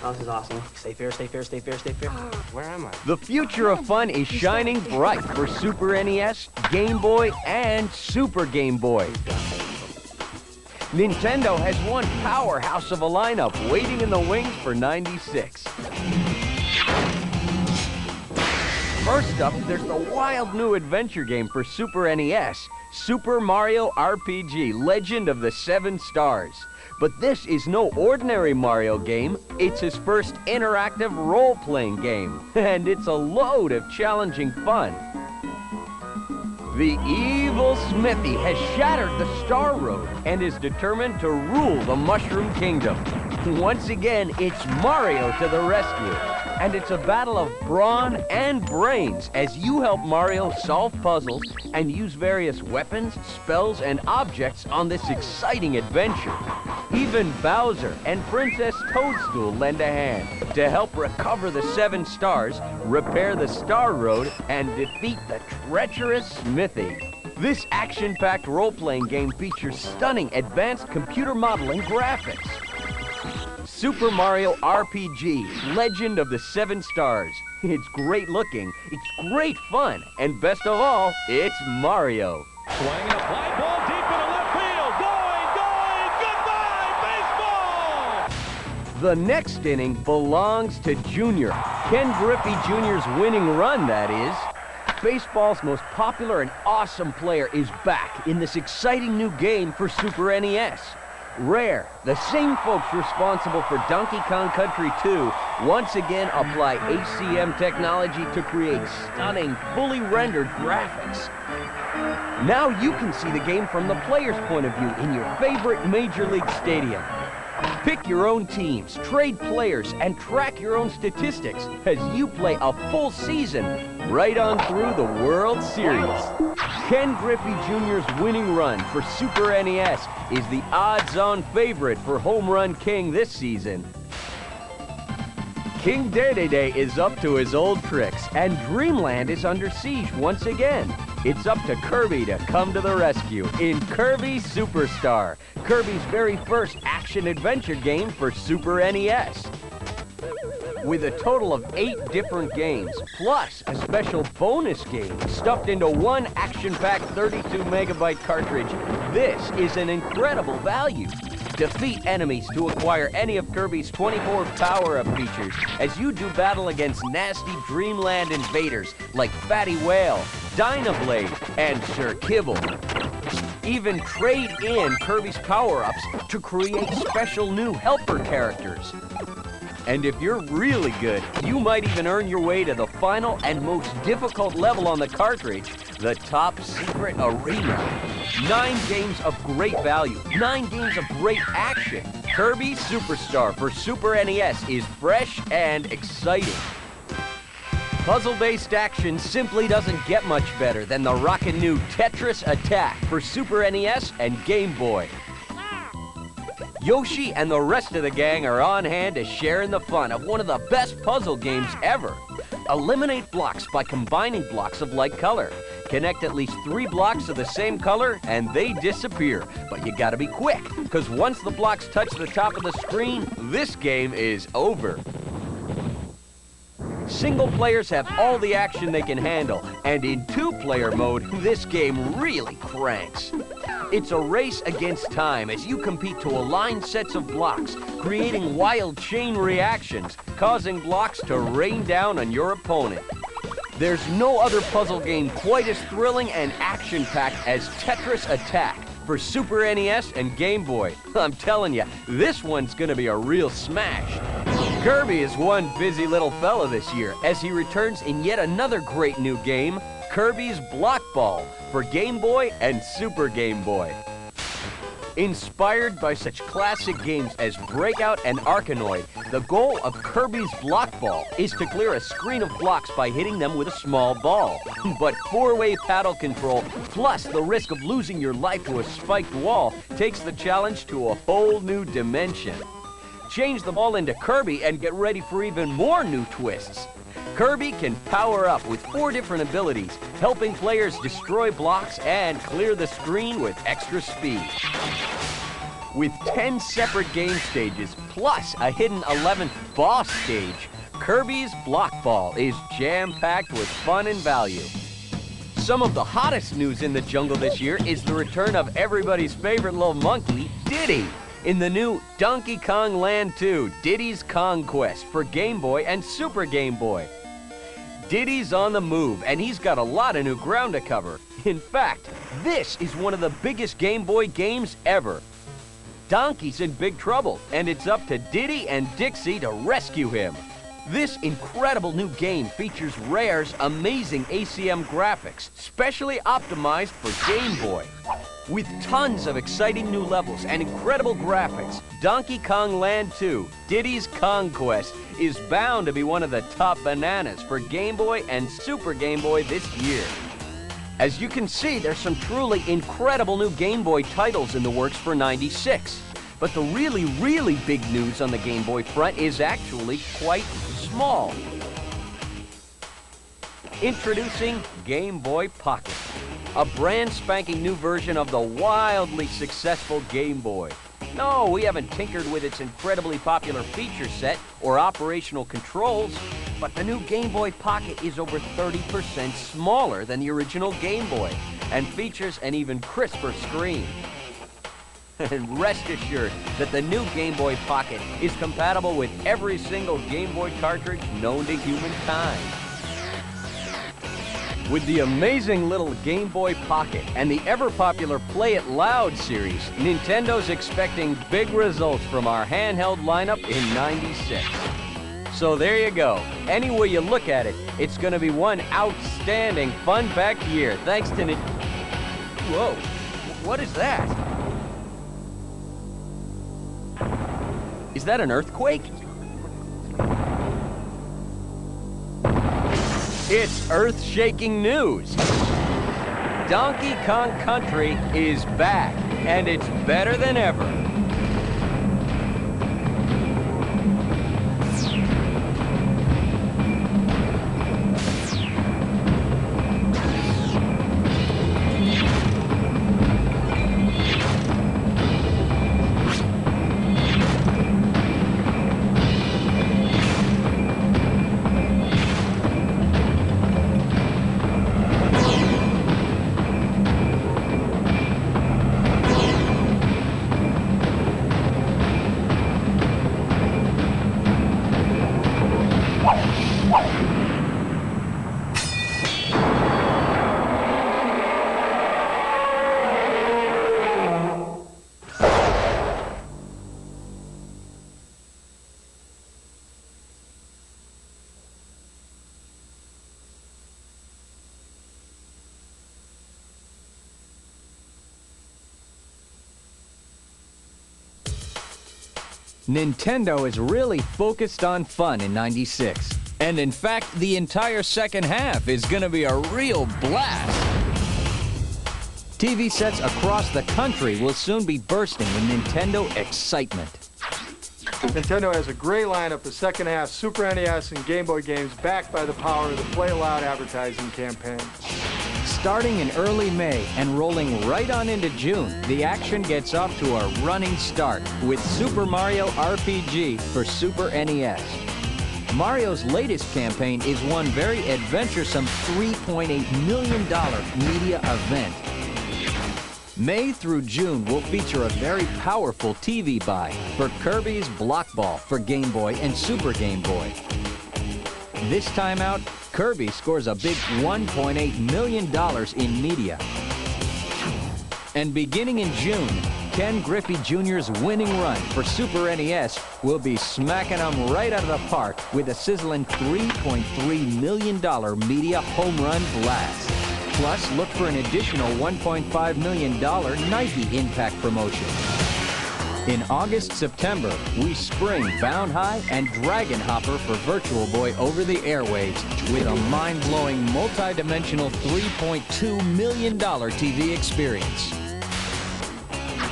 Oh, this is awesome. Stay fair, stay fair, stay fair, stay fair. Where am I? The future of fun is shining bright for Super NES, Game Boy, and Super Game Boy. Nintendo has one powerhouse of a lineup waiting in the wings for '96. First up, there's the wild new adventure game for Super NES, Super Mario RPG, Legend of the Seven Stars. But this is no ordinary Mario game. It's his first interactive role-playing game, and it's a load of challenging fun. The evil Smithy has shattered the Star Road and is determined to rule the Mushroom Kingdom. Once again, it's Mario to the rescue. And it's a battle of brawn and brains as you help Mario solve puzzles and use various weapons, spells, and objects on this exciting adventure. Even Bowser and Princess Toadstool lend a hand to help recover the Seven Stars, repair the Star Road, and defeat the treacherous Smithy. This action-packed role-playing game features stunning advanced computer modeling graphics. Super Mario RPG, Legend of the Seven Stars. It's great looking, it's great fun, and best of all, it's Mario. Swinging a fly ball deep into left field. Goodbye, baseball! The next inning belongs to Junior. Ken Griffey Jr.'s winning run, that is. Baseball's most popular and awesome player is back in this exciting new game for Super NES. Rare, the same folks responsible for Donkey Kong Country 2, once again apply HCM technology to create stunning, fully rendered graphics. Now you can see the game from the player's point of view in your favorite Major League Stadium. Pick your own teams, trade players, and track your own statistics as you play a full season right on through the World Series. Ken Griffey Jr.'s winning run for Super NES is the odds-on favorite for Home Run King this season. King Dedede is up to his old tricks, and Dreamland is under siege once again. It's up to Kirby to come to the rescue in Kirby Superstar, Kirby's very first action-adventure game for Super NES. With a total of 8 different games, plus a special bonus game stuffed into one action-packed 32-megabyte cartridge, this is an incredible value. Defeat enemies to acquire any of Kirby's 24 power-up features as you do battle against nasty Dreamland invaders like Fatty Whale, Dynablade, and Sir Kibble. Even trade in Kirby's power-ups to create special new helper characters. And if you're really good, you might even earn your way to the final and most difficult level on the cartridge, the Top Secret Arena. 9 games of great value, 9 games of great action. Kirby Superstar for Super NES is fresh and exciting. Puzzle-based action simply doesn't get much better than the rockin' new Tetris Attack for Super NES and Game Boy. Yoshi and the rest of the gang are on hand to share in the fun of one of the best puzzle games ever. Eliminate blocks by combining blocks of like color. Connect at least 3 blocks of the same color and they disappear. But you gotta be quick, because once the blocks touch the top of the screen, this game is over. Single players have all the action they can handle, and in 2-player mode, this game really cranks. It's a race against time as you compete to align sets of blocks, creating wild chain reactions, causing blocks to rain down on your opponent. There's no other puzzle game quite as thrilling and action-packed as Tetris Attack for Super NES and Game Boy. I'm telling you, this one's gonna be a real smash. Kirby is one busy little fella this year as he returns in yet another great new game, Kirby's Block Ball for Game Boy and Super Game Boy. Inspired by such classic games as Breakout and Arkanoid, the goal of Kirby's Block Ball is to clear a screen of blocks by hitting them with a small ball. But 4-way paddle control, plus the risk of losing your life to a spiked wall, takes the challenge to a whole new dimension. Change the ball into Kirby and get ready for even more new twists. Kirby can power up with 4 different abilities, helping players destroy blocks and clear the screen with extra speed. With 10 separate game stages, plus a hidden 11th boss stage, Kirby's Block Ball is jam-packed with fun and value. Some of the hottest news in the jungle this year is the return of everybody's favorite little monkey, Diddy, in the new Donkey Kong Land 2, Diddy's Kong Quest for Game Boy and Super Game Boy. Diddy's on the move, and he's got a lot of new ground to cover. In fact, this is one of the biggest Game Boy games ever. Donkey's in big trouble, and it's up to Diddy and Dixie to rescue him. This incredible new game features Rare's amazing ACM graphics, specially optimized for Game Boy. With tons of exciting new levels and incredible graphics, Donkey Kong Land 2, Diddy's Kong Quest, is bound to be one of the top bananas for Game Boy and Super Game Boy this year. As you can see, there's some truly incredible new Game Boy titles in the works for '96. But the really big news on the Game Boy front is actually quite small. Introducing Game Boy Pocket, a brand spanking new version of the wildly successful Game Boy. No, we haven't tinkered with its incredibly popular feature set or operational controls, but the new Game Boy Pocket is over 30% smaller than the original Game Boy and features an even crisper screen. And rest assured that the new Game Boy Pocket is compatible with every single Game Boy cartridge known to humankind. With the amazing little Game Boy Pocket and the ever-popular Play It Loud series, Nintendo's expecting big results from our handheld lineup in '96. So there you go. Any way you look at it, it's going to be one outstanding, fun-packed year, thanks to Whoa, what is that? Is that an earthquake? It's earth-shaking news. Donkey Kong Country is back, and it's better than ever. Nintendo is really focused on fun in '96. And in fact, the entire second half is gonna be a real blast. TV sets across the country will soon be bursting with Nintendo excitement. Nintendo has a great lineup of second half Super NES and Game Boy games backed by the power of the Play It Loud advertising campaign. Starting in early May and rolling right on into June, the action gets off to a running start with Super Mario RPG for Super NES. Mario's latest campaign is one very adventuresome $3.8 million media event. May through June will feature a very powerful TV buy for Kirby's Block Ball for Game Boy and Super Game Boy. This time out, Kirby scores a big $1.8 million in media. And beginning in June, Ken Griffey Jr.'s winning run for Super NES will be smacking them right out of the park with a sizzling $3.3 million media home run blast. Plus, look for an additional $1.5 million Nike Impact promotion. In August-September, we spring Bound High and Dragon Hopper for Virtual Boy over the airwaves with a mind-blowing multi-dimensional $3.2 million TV experience.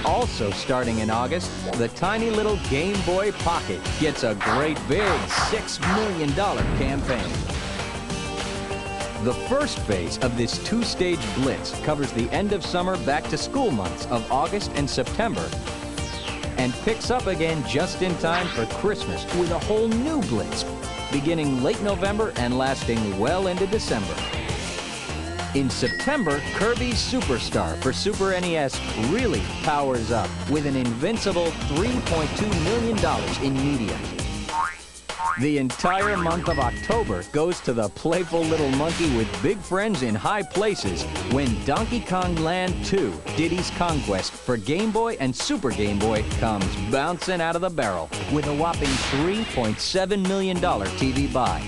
Also starting in August, the tiny little Game Boy Pocket gets a great big $6 million campaign. The first phase of this two-stage blitz covers the end of summer back-to-school months of August and September. and picks up again just in time for Christmas with a whole new Blitz, beginning late November and lasting well into December. In September, Kirby's Superstar for Super NES really powers up with an invincible $3.2 million in media. The entire month of October goes to the playful little monkey with big friends in high places when Donkey Kong Land 2, Diddy's Conquest for Game Boy and Super Game Boy comes bouncing out of the barrel with a whopping $3.7 million TV buy.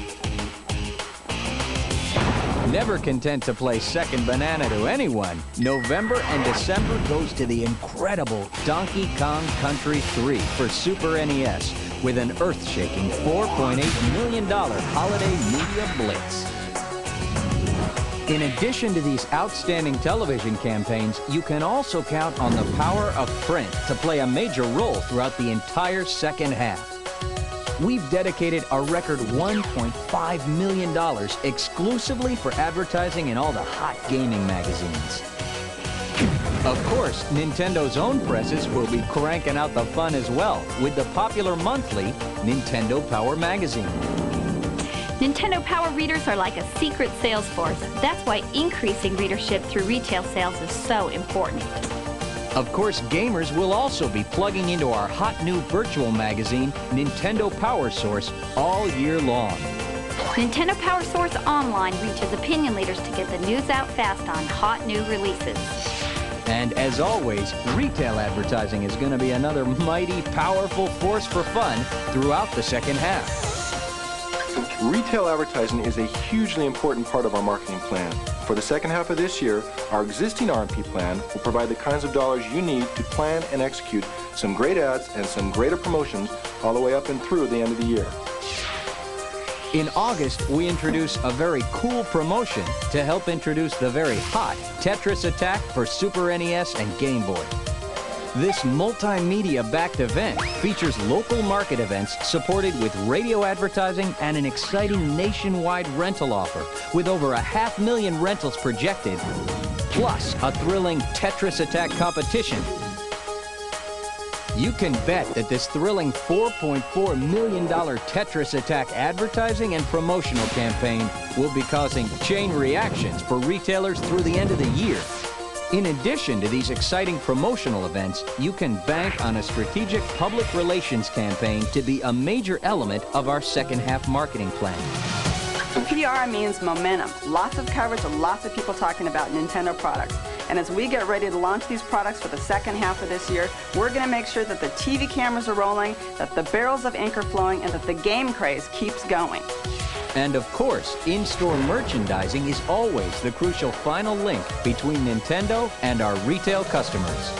Never content to play second banana to anyone, November and December goes to the incredible Donkey Kong Country 3 for Super NES with an earth-shaking $4.8 million holiday media blitz. In addition to these outstanding television campaigns, you can also count on the power of print to play a major role throughout the entire second half. We've dedicated a record $1.5 million exclusively for advertising in all the hot gaming magazines. Of course, Nintendo's own presses will be cranking out the fun as well with the popular monthly Nintendo Power magazine. Nintendo Power readers are like a secret sales force. That's why increasing readership through retail sales is so important. Of course, gamers will also be plugging into our hot new virtual magazine, Nintendo Power Source, all year long. Nintendo Power Source Online reaches opinion leaders to get the news out fast on hot new releases. And as always, retail advertising is going to be another mighty powerful force for fun throughout the second half. Retail advertising is a hugely important part of our marketing plan. For the second half of this year, our existing RMP plan will provide the kinds of dollars you need to plan and execute some great ads and some greater promotions all the way up and through the end of the year. In August, we introduce a very cool promotion to help introduce the very hot Tetris Attack for Super NES and Game Boy. This multimedia-backed event features local market events supported with radio advertising and an exciting nationwide rental offer with over 500,000 rentals projected, plus a thrilling Tetris Attack competition. You can bet that this thrilling $4.4 million Tetris Attack advertising and promotional campaign will be causing chain reactions for retailers through the end of the year. In addition to these exciting promotional events, you can bank on a strategic public relations campaign to be a major element of our second half marketing plan. PR means momentum. Lots of coverage and lots of people talking about Nintendo products. And as we get ready to launch these products for the second half of this year, we're going to make sure that the TV cameras are rolling, that the barrels of ink are flowing, and that the game craze keeps going. And of course, in-store merchandising is always the crucial final link between Nintendo and our retail customers.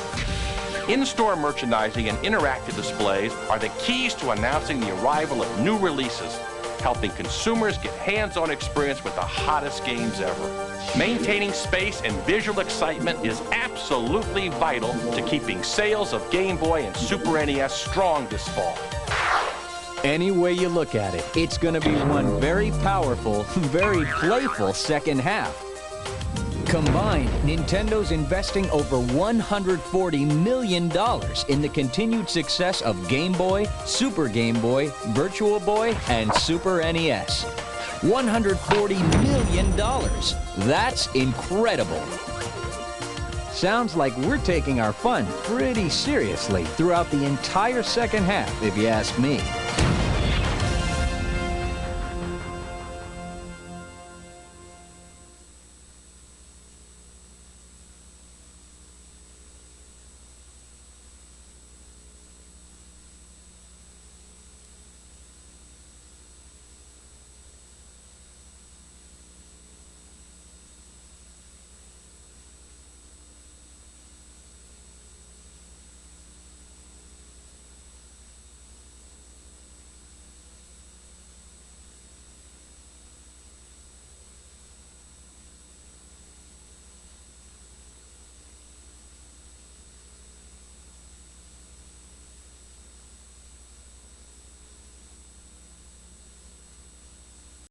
In-store merchandising and interactive displays are the keys to announcing the arrival of new releases, helping consumers get hands-on experience with the hottest games ever. Maintaining space and visual excitement is absolutely vital to keeping sales of Game Boy and Super NES strong this fall. Any way you look at it, it's going to be one very powerful, very playful second half. Combined, Nintendo's investing over $140 million in the continued success of Game Boy, Super Game Boy, Virtual Boy, and Super NES. $140 million. That's incredible. Sounds like we're taking our fun pretty seriously throughout the entire second half, if you ask me.